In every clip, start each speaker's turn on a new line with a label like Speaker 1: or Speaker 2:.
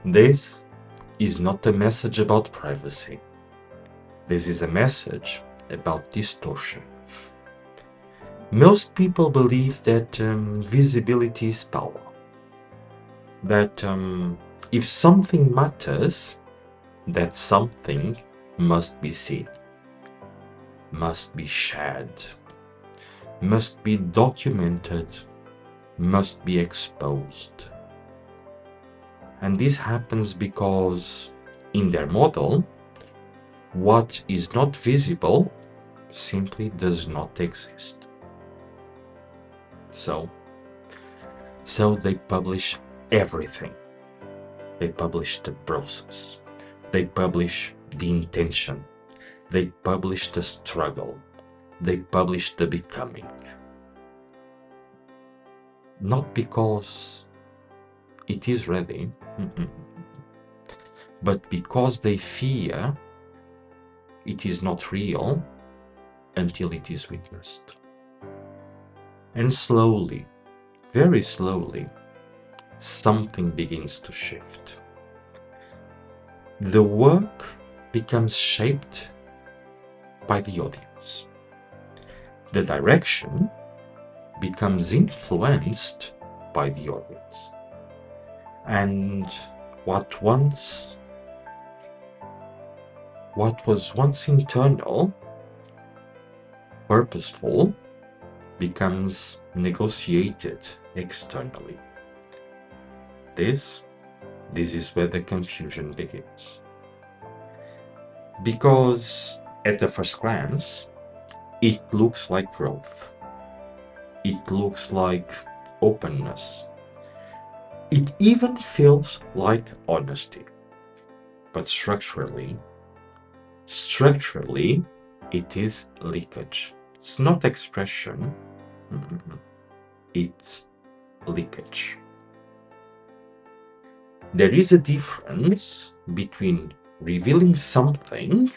Speaker 1: This is not a message about privacy. This is a message about distortion. Most people believe that visibility is power. That if something matters, that something must be seen, must be shared, must be documented, must be exposed. And this happens because in their model, what is not visible simply does not exist. So they publish everything. They publish the process. They publish the intention. They publish the struggle. They publish the becoming. Not because it is ready, but because they fear it is not real until it is witnessed. And slowly, very slowly, something begins to shift. The work becomes shaped by the audience. The direction becomes influenced by the audience. And what was once internal, purposeful, becomes negotiated externally. This is where the confusion begins. Because at the first glance, it looks like growth. It looks like openness. It even feels like honesty. But structurally, it is leakage. It's not expression, it's leakage. There is a difference between revealing something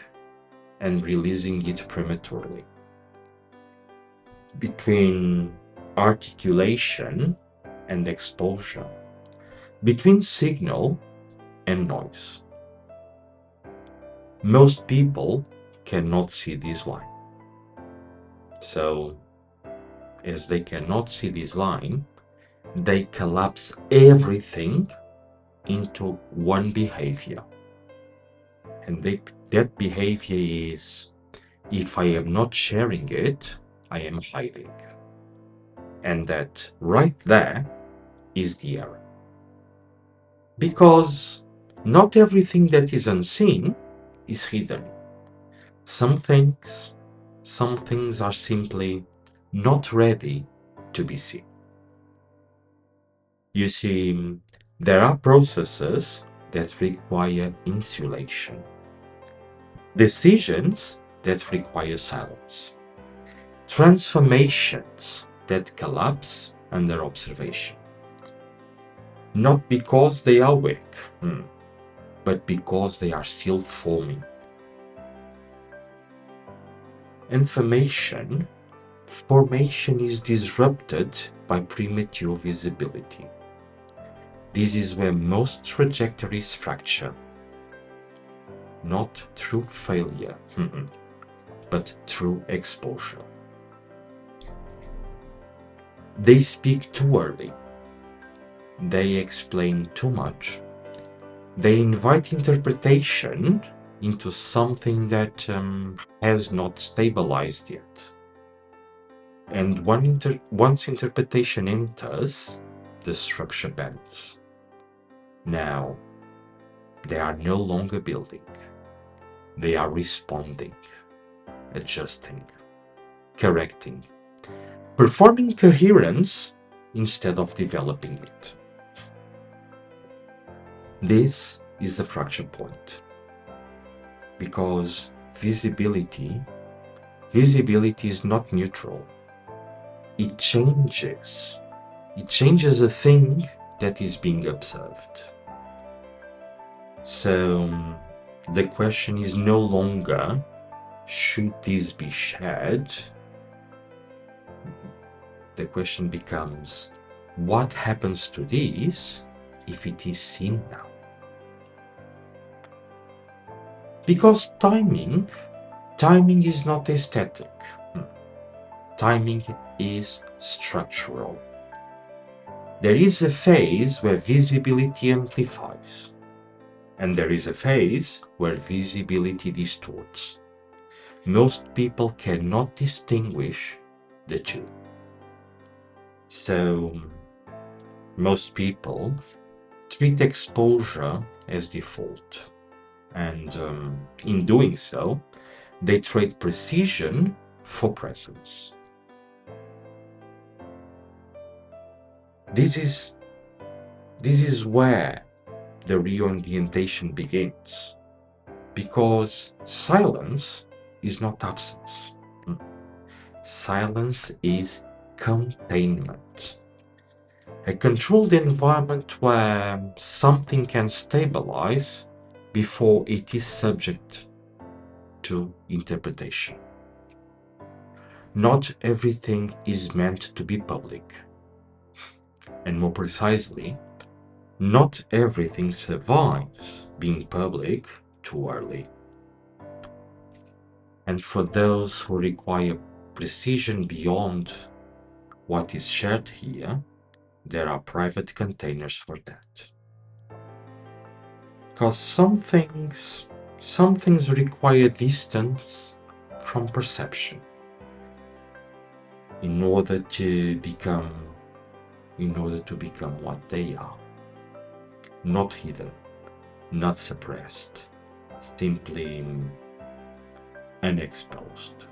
Speaker 1: and releasing it prematurely, between articulation and exposure, between signal and noise. Most people cannot see this line. So, as they cannot see this line, they collapse everything into one behavior. And that behavior is, if I am not sharing it, I am hiding. And that right there is the error. Because not everything that is unseen is hidden. Some things are simply not ready to be seen. You see, there are processes that require insulation, decisions that require silence, transformations that collapse under observation. Not because they are weak, but because they are still forming. Formation is disrupted by premature visibility. This is where most trajectories fracture. Not through failure, but through exposure. They speak too early. They explain too much. They invite interpretation into something that has not stabilized yet. And once interpretation enters, the structure bends. Now, they are no longer building. They are responding, adjusting, correcting, performing coherence instead of developing it. This is the fracture point. Because visibility is not neutral. It changes. It changes a thing that is being observed. So the question is no longer, should this be shared? The question becomes, what happens to this if it is seen now? Because timing is not aesthetic. Timing is structural. There is a phase where visibility amplifies, and there is a phase where visibility distorts. Most people cannot distinguish the two. So, most people treat exposure as default, and in doing so, they trade precision for presence. This is where the reorientation begins, because silence is not absence. Silence is containment. A controlled environment where something can stabilize before it is subject to interpretation. Not everything is meant to be public. And more precisely, not everything survives being public too early. And for those who require precision beyond what is shared here, there are private containers for that. Because some things require distance from perception in order to become what they are. Not hidden, not suppressed, simply unexposed.